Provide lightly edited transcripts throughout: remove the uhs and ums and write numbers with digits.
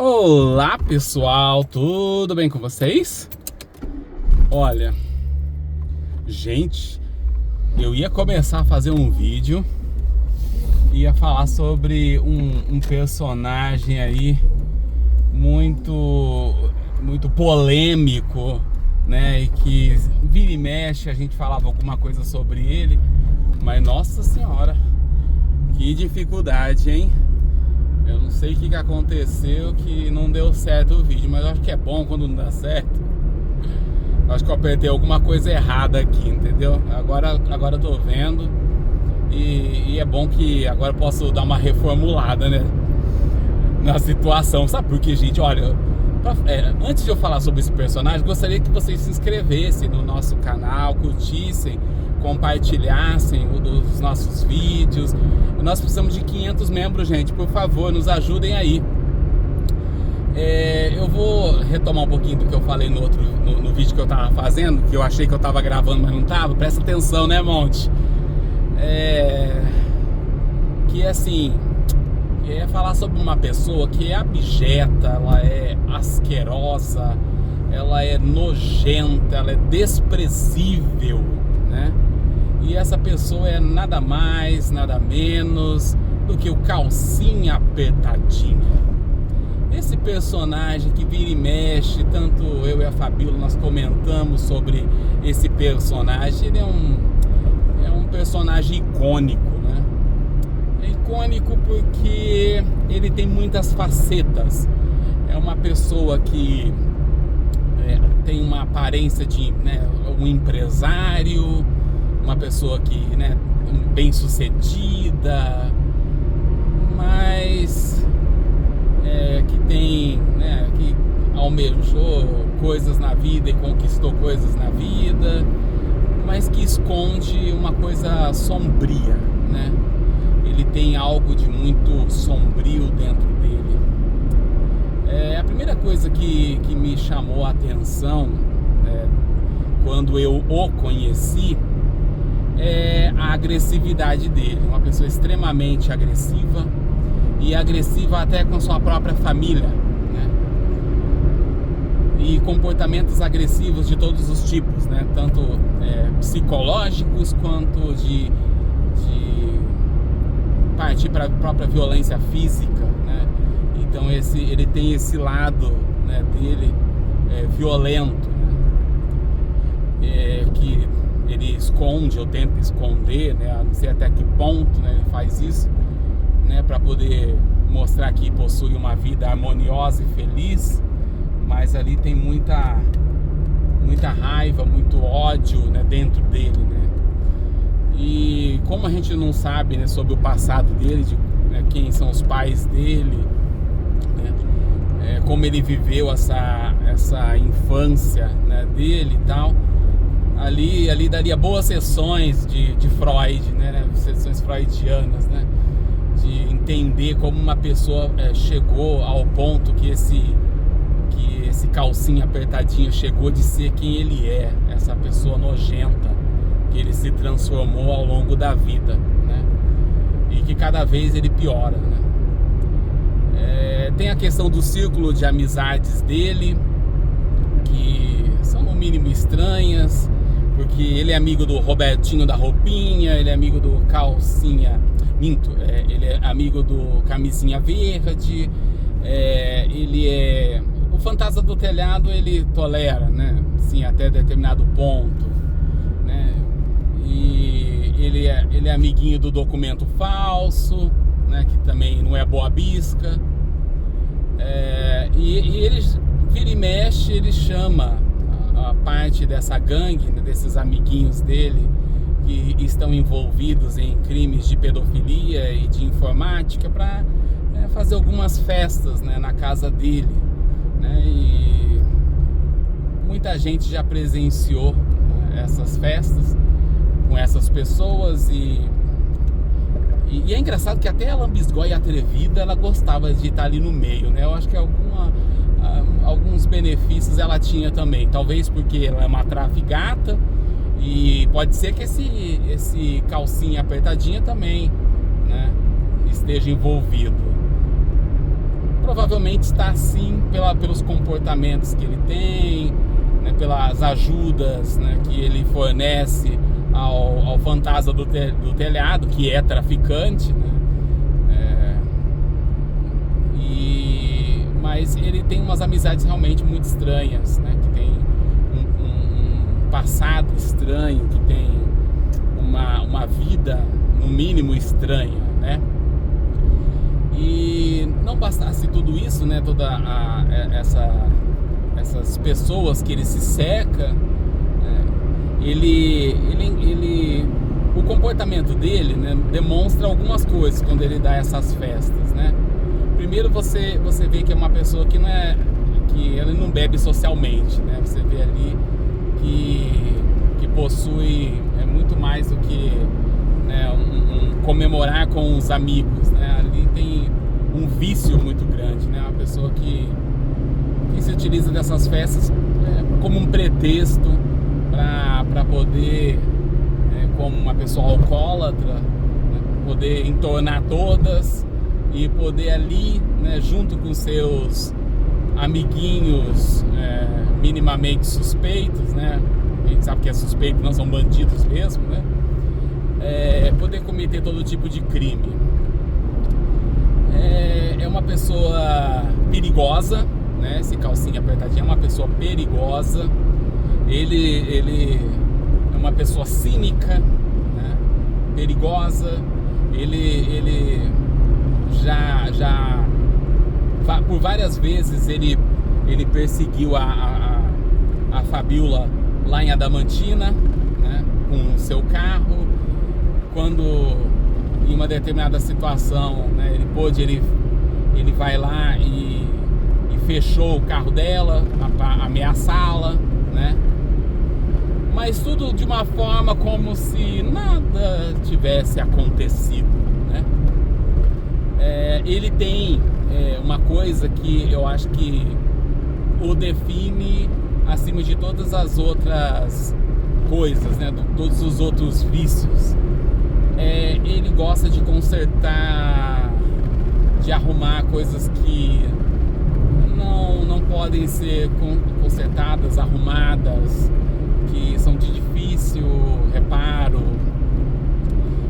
Olá pessoal, tudo bem com vocês? Olha, gente, eu ia começar a fazer um vídeo, ia falar sobre um personagem aí muito polêmico, né? E que vira e mexe a gente falava alguma coisa sobre ele, mas nossa senhora, que dificuldade, hein? Eu não sei o que aconteceu, que não deu certo o vídeo, mas eu acho que é bom quando não dá certo. Eu acho que eu apertei alguma coisa errada aqui, entendeu? Agora eu tô vendo e é bom que agora eu posso dar uma reformulada, né, na situação. Sabe por quê, gente? Olha, antes de eu falar sobre esse personagem, gostaria que vocês se inscrevessem no nosso canal, curtissem, compartilhassem os nossos vídeos. Nós precisamos de 500 membros, gente. Por favor, nos ajudem aí. Eu vou retomar um pouquinho do que eu falei no vídeo que eu tava fazendo, que eu achei que eu tava gravando, mas não tava. Presta atenção, né, Monte? Que assim, é falar sobre uma pessoa que é abjeta, ela é asquerosa, ela é nojenta, ela é desprezível, né? E essa pessoa é nada mais, nada menos do que o Calcinha Apertadinha. Esse personagem que vira e mexe, tanto eu e a Fabíola nós comentamos sobre esse personagem. Ele é um personagem icônico, né? É icônico porque ele tem muitas facetas. É uma pessoa que tem uma aparência de, né, um empresário, uma pessoa que, né, bem sucedida, mas que tem, né, que almejou coisas na vida e conquistou coisas na vida, mas que esconde uma coisa sombria, né? Ele tem algo de muito sombrio dentro dele. A primeira coisa que me chamou a atenção quando eu o conheci é a agressividade dele. Uma pessoa extremamente agressiva, e agressiva até com sua própria família, né? E comportamentos agressivos de todos os tipos, né? Tanto psicológicos quanto de partir para a própria violência física, né? Então ele tem esse lado, né, dele violento, né? Que ele esconde ou tenta esconder, né? Não sei até que ponto, né, ele faz isso, né, para poder mostrar que possui uma vida harmoniosa e feliz, mas ali tem muita raiva, muito ódio, né, dentro dele, né? E como a gente não sabe, né, sobre o passado dele, né, quem são os pais dele, né, como ele viveu essa infância, né, dele e tal, ali daria boas sessões de Freud, né, sessões freudianas, né, de entender como uma pessoa chegou ao ponto que esse calcinha apertadinho chegou de ser quem ele é, essa pessoa nojenta que ele se transformou ao longo da vida, né? E que cada vez ele piora, né? Tem a questão do círculo de amizades dele, que são no mínimo estranhas, porque ele é amigo do Robertinho da Roupinha, ele é amigo do Calcinha... ele é amigo do Camisinha Verde, ele é... O Fantasma do Telhado ele tolera, né? Sim, até determinado ponto, né? E ele é amiguinho do Documento Falso, né? Que também não é boa bisca. E ele vira e mexe, ele chama a parte dessa gangue, né, desses amiguinhos dele que estão envolvidos em crimes de pedofilia e de informática para fazer algumas festas, né, na casa dele, né? E muita gente já presenciou, né, essas festas com essas pessoas e é engraçado que até a lambisgoia atrevida ela gostava de estar ali no meio, né? Eu acho que alguns benefícios ela tinha também, talvez porque ela é uma traficata. E pode ser que esse calcinha apertadinha também, né, esteja envolvido. provavelmente está assim pelos comportamentos que ele tem, né, pelas ajudas, né, que ele fornece ao fantasma do telhado, que é traficante, né? Mas ele tem umas amizades realmente muito estranhas, né? Que tem um passado estranho, que tem uma vida no mínimo estranha, né? E não bastasse tudo isso, né? Essas pessoas que ele se cerca, o comportamento dele, né, demonstra algumas coisas quando ele dá essas festas, né? Primeiro você vê que é uma pessoa que ele não bebe socialmente, né? Você vê ali que possui muito mais do que, né, um comemorar com os amigos, né? Ali tem um vício muito grande, né? Uma pessoa que se utiliza dessas festas como um pretexto para poder, como uma pessoa alcoólatra, né, poder entornar todas e poder ali, né, junto com seus amiguinhos minimamente suspeitos, né? A gente sabe que é suspeito, não são bandidos mesmo, né? Poder cometer todo tipo de crime. É uma pessoa perigosa, né? Esse calcinha apertadinho é uma pessoa perigosa. Ele é uma pessoa cínica, né? Perigosa. Ele já por várias vezes ele perseguiu a Fabiola lá em Adamantina, né? Com o seu carro. Quando em uma determinada situação, né, ele vai lá e fechou o carro dela para ameaçá-la, né? Mas tudo de uma forma como se nada tivesse acontecido, né? Ele tem uma coisa que eu acho que o define acima de todas as outras coisas, né? Todos os outros vícios. Ele gosta de consertar, de arrumar coisas que não podem ser consertadas, arrumadas, que são de difícil reparo.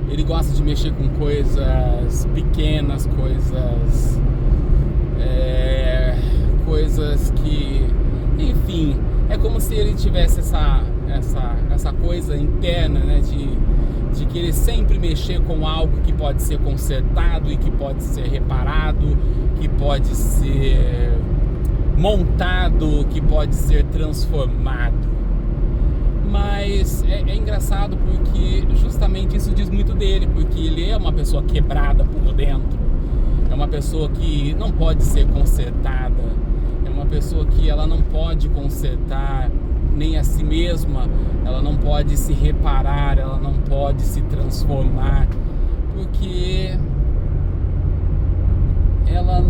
Ele gosta de mexer com coisas pequenas, coisas que, enfim, é como se ele tivesse essa coisa interna, né, de querer sempre mexer com algo que pode ser consertado e que pode ser reparado, que pode ser montado, que pode ser transformado. Mas é engraçado porque justamente isso diz muito dele, porque ele é uma pessoa quebrada por dentro, é uma pessoa que não pode ser consertada, é uma pessoa que ela não pode consertar nem a si mesma, ela não pode se reparar, ela não pode se transformar, porque ela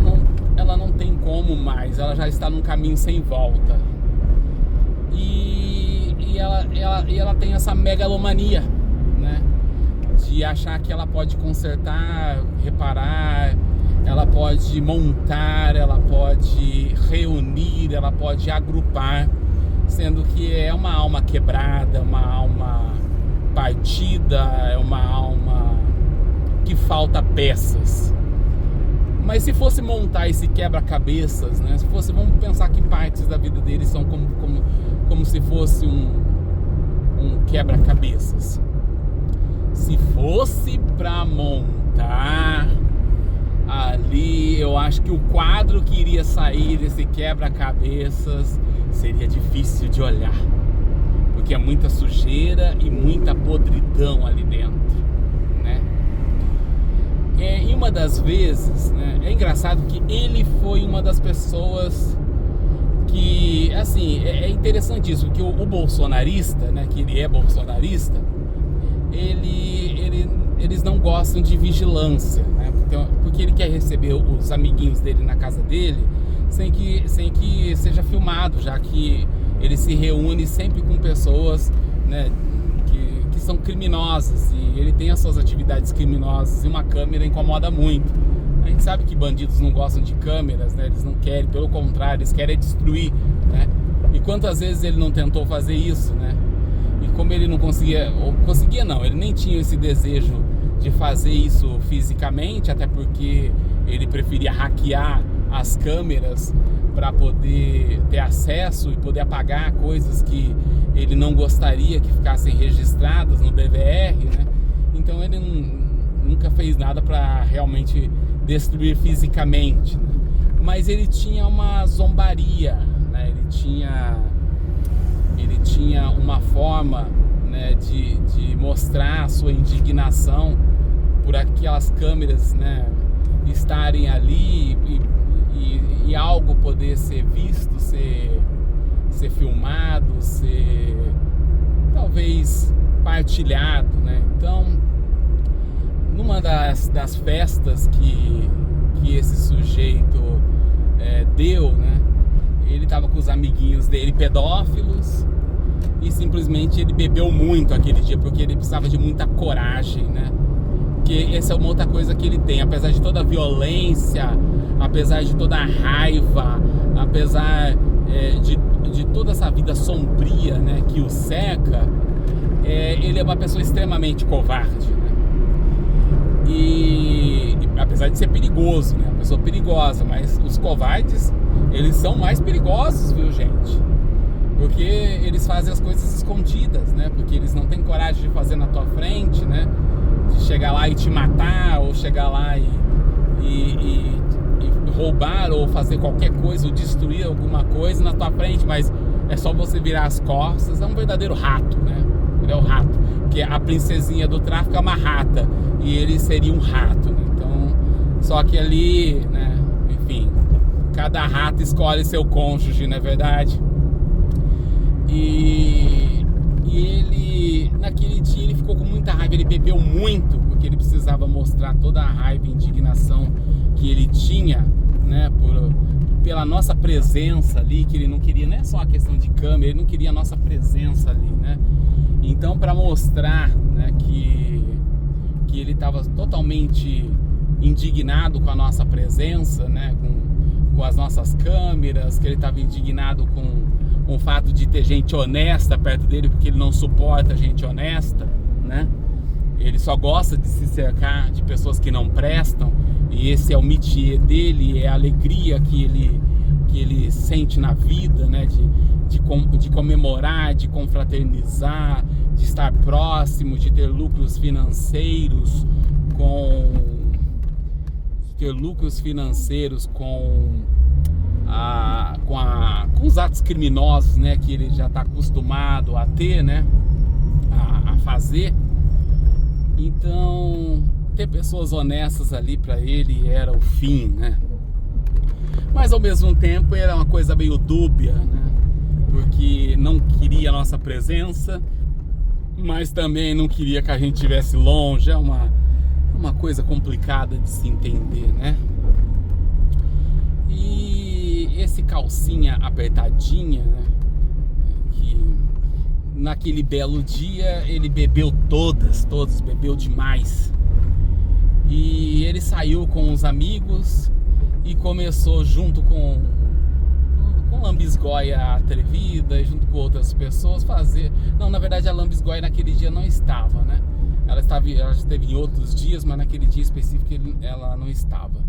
não tem como mais, ela já está num caminho sem volta. E ela tem essa megalomania, né, de achar que ela pode consertar, reparar, ela pode montar, ela pode reunir, ela pode agrupar, sendo que é uma alma quebrada, uma alma partida, é uma alma que falta peças. Mas se fosse montar esse quebra-cabeças, né? Vamos pensar que partes da vida dele são como se fosse um quebra-cabeças. Se fosse para montar ali, eu acho que o quadro que iria sair desse quebra-cabeças seria difícil de olhar, porque é muita sujeira e muita podridão ali dentro, né? E uma das vezes, né, é engraçado que ele foi uma das pessoas que, assim, é interessante isso, porque o bolsonarista, né, que ele é bolsonarista, eles não gostam de vigilância, né, porque ele quer receber os amiguinhos dele na casa dele sem que seja filmado, já que ele se reúne sempre com pessoas, né, que são criminosas, e ele tem as suas atividades criminosas, e uma câmera incomoda muito, A gente sabe que bandidos não gostam de câmeras, né? Eles não querem, pelo contrário, eles querem destruir, né? E quantas vezes ele não tentou fazer isso, né? E como ele não conseguia, ou conseguia não, ele nem tinha esse desejo de fazer isso fisicamente, até porque ele preferia hackear as câmeras para poder ter acesso e poder apagar coisas que ele não gostaria que ficassem registradas no DVR, né? Então ele nunca fez nada para realmente destruir fisicamente, né? Mas ele tinha uma zombaria, né? Ele tinha uma forma, né, de mostrar a sua indignação por aquelas câmeras, né, estarem ali e algo poder ser visto, ser filmado, ser talvez partilhado, né? Então, numa das festas que esse sujeito deu, né, ele estava com os amiguinhos dele pedófilos e simplesmente ele bebeu muito aquele dia, porque ele precisava de muita coragem, né? Que essa é uma outra coisa que ele tem, apesar de toda a violência, apesar de toda a raiva, apesar de toda essa vida sombria, né, que o cerca, ele é uma pessoa extremamente covarde, né? E apesar de ser perigoso, né, uma pessoa perigosa, mas os covardes, eles são mais perigosos, viu, gente? Porque eles fazem as coisas escondidas, né? Porque eles não têm coragem de fazer na tua frente, né? De chegar lá e te matar, ou chegar lá e roubar, ou fazer qualquer coisa, ou destruir alguma coisa na tua frente, mas é só você virar as costas. É um verdadeiro rato, né? Ele é o rato, porque a princesinha do tráfico é uma rata e ele seria um rato, né? Então, só que ali, né? Enfim, cada rato escolhe seu cônjuge, não é verdade? E ele, naquele dia, ele ficou com muita raiva, ele bebeu muito, porque ele precisava mostrar toda a raiva e indignação que ele tinha, né, pela nossa presença ali, que ele não queria, não é só a questão de câmera, ele não queria a nossa presença ali, né? Então, para mostrar, né, que ele estava totalmente indignado com a nossa presença, né, com as nossas câmeras, que ele estava indignado com o fato de ter gente honesta perto dele, porque ele não suporta gente honesta, né? Ele só gosta de se cercar de pessoas que não prestam, e esse é o métier dele, é a alegria que ele sente na vida, né? De comemorar, de confraternizar, de estar próximo, de ter lucros financeiros com os atos criminosos, né, que ele já está acostumado a ter, né, a fazer. Então, ter pessoas honestas ali para ele era o fim, né? Mas ao mesmo tempo era uma coisa meio dúbia, né? Porque não queria a nossa presença, mas também não queria que a gente estivesse longe. É uma coisa complicada de se entender, né? E esse calcinha apertadinha, né, que naquele belo dia ele bebeu todos, bebeu demais. E ele saiu com os amigos e começou junto com lambisgoia atrevida, junto com outras pessoas fazer... Não, na verdade a lambisgoia naquele dia não estava, né? Ela esteve em outros dias, mas naquele dia específico ela não estava.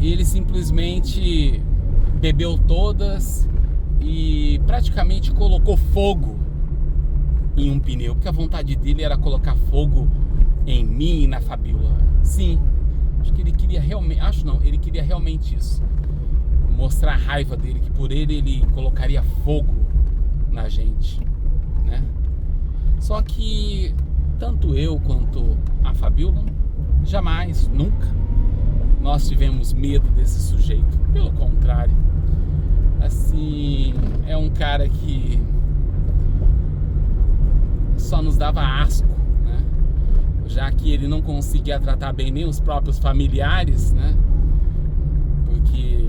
Ele simplesmente bebeu todas e praticamente colocou fogo em um pneu, porque a vontade dele era colocar fogo em mim e na Fabiola. Sim, acho que ele queria realmente, ele queria realmente isso, mostrar a raiva dele, que por ele colocaria fogo na gente, né? Só que tanto eu quanto a Fabiola jamais, nunca nós tivemos medo desse sujeito. Pelo contrário, assim, é um cara que só nos dava asco, né? Já que ele não conseguia tratar bem nem os próprios familiares, né? Porque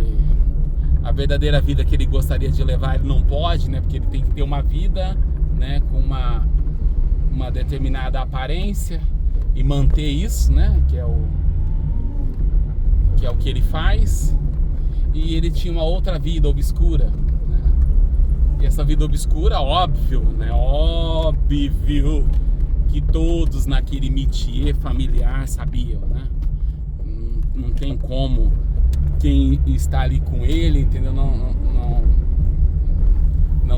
a verdadeira vida que ele gostaria de levar ele não pode, né? Porque ele tem que ter uma vida, né, com uma determinada aparência. e manter isso, né? Que é o que ele faz. E ele tinha uma outra vida obscura, né? E essa vida obscura, óbvio, né? Óbvio que todos naquele métier familiar sabiam, né? Não tem como quem está ali com ele, entendeu? Não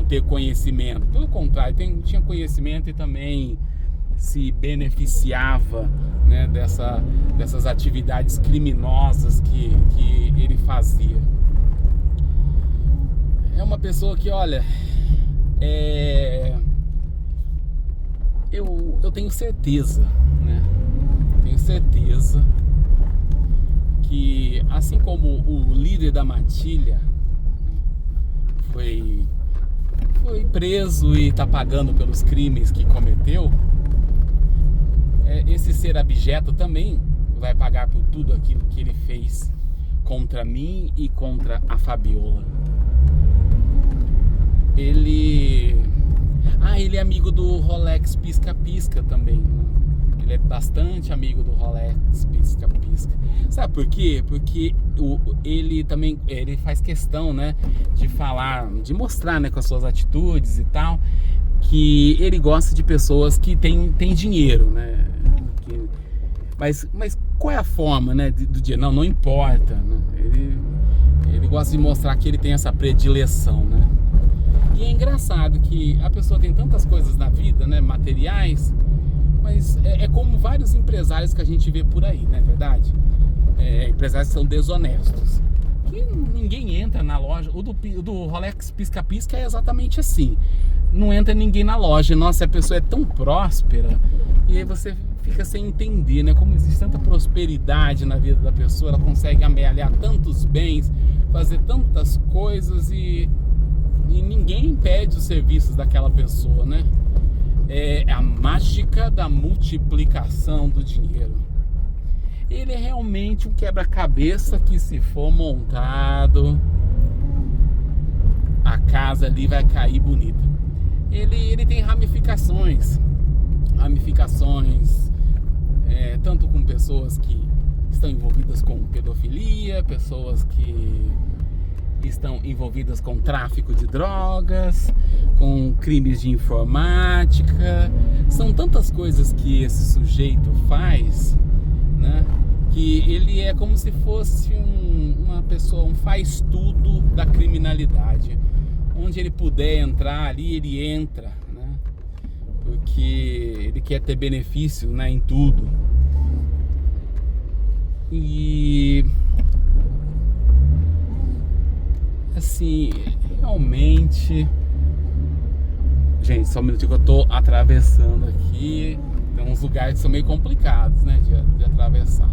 ter conhecimento. Pelo contrário, tinha conhecimento e também se beneficiava, né, dessas atividades criminosas que ele fazia. É uma pessoa que, olha, eu tenho certeza, né? Tenho certeza que, assim como o líder da matilha foi preso e está pagando pelos crimes que cometeu, esse ser abjeto também vai pagar por tudo aquilo que ele fez contra mim e contra a Fabiola. Ele é amigo do Rolex Pisca-Pisca também. Ele é bastante amigo do Rolex Pisca-Pisca. Sabe por quê? Porque ele também faz questão, né, de falar, de mostrar, né, com as suas atitudes e tal, que ele gosta de pessoas que têm dinheiro, né? Mas qual é a forma, né, do dinheiro? Não importa, né? Ele gosta de mostrar que ele tem essa predileção, né? E é engraçado que a pessoa tem tantas coisas na vida, né, materiais, mas é como vários empresários que a gente vê por aí, não é verdade? Empresários que são desonestos, que ninguém entra na loja. O do Rolex Pisca-Pisca é exatamente assim. Não entra ninguém na loja. Nossa, a pessoa é tão próspera, e aí você fica sem entender, né? Como existe tanta prosperidade na vida da pessoa, ela consegue amealhar tantos bens, fazer tantas coisas e ninguém impede os serviços daquela pessoa, né? É a mágica da multiplicação do dinheiro. Ele é realmente um quebra-cabeça que, se for montado, a casa ali vai cair bonita. Ele tem ramificações, tanto com pessoas que estão envolvidas com pedofilia, pessoas que estão envolvidas com tráfico de drogas, com crimes de informática. São tantas coisas que esse sujeito faz, né, que ele é como se fosse uma pessoa, um faz-tudo da criminalidade. Onde ele puder entrar ali, ele entra, né, porque ele quer ter benefício, né, em tudo. E assim, realmente, gente, só um minutinho que eu tô atravessando aqui. Tem uns lugares que são meio complicados, né, de atravessar.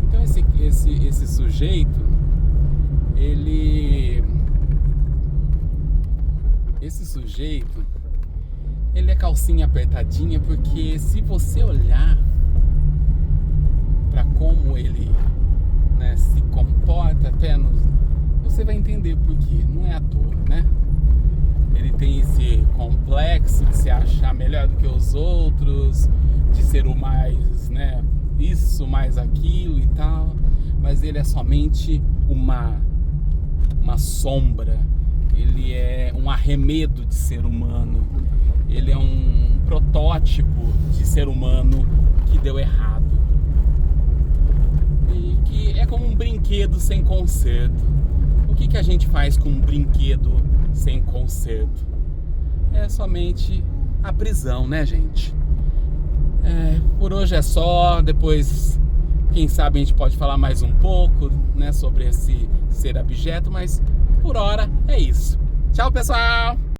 Então esse sujeito, ele é calcinha apertadinha, porque se você olhar para como ele, né, se comporta, até você vai entender por quê. Não é à toa, né? Ele tem esse complexo de se achar melhor do que os outros, de ser o mais, né, isso, mais aquilo e tal. Mas ele é somente uma sombra. Ele é um arremedo de ser humano. Ele é um protótipo de ser humano que deu errado. E que é como um brinquedo sem conserto. O que a gente faz com um brinquedo sem conserto? É somente a prisão, né, gente? Por hoje é só. Depois, quem sabe, a gente pode falar mais um pouco, né, sobre esse ser abjeto. Mas por hora é isso. Tchau, pessoal!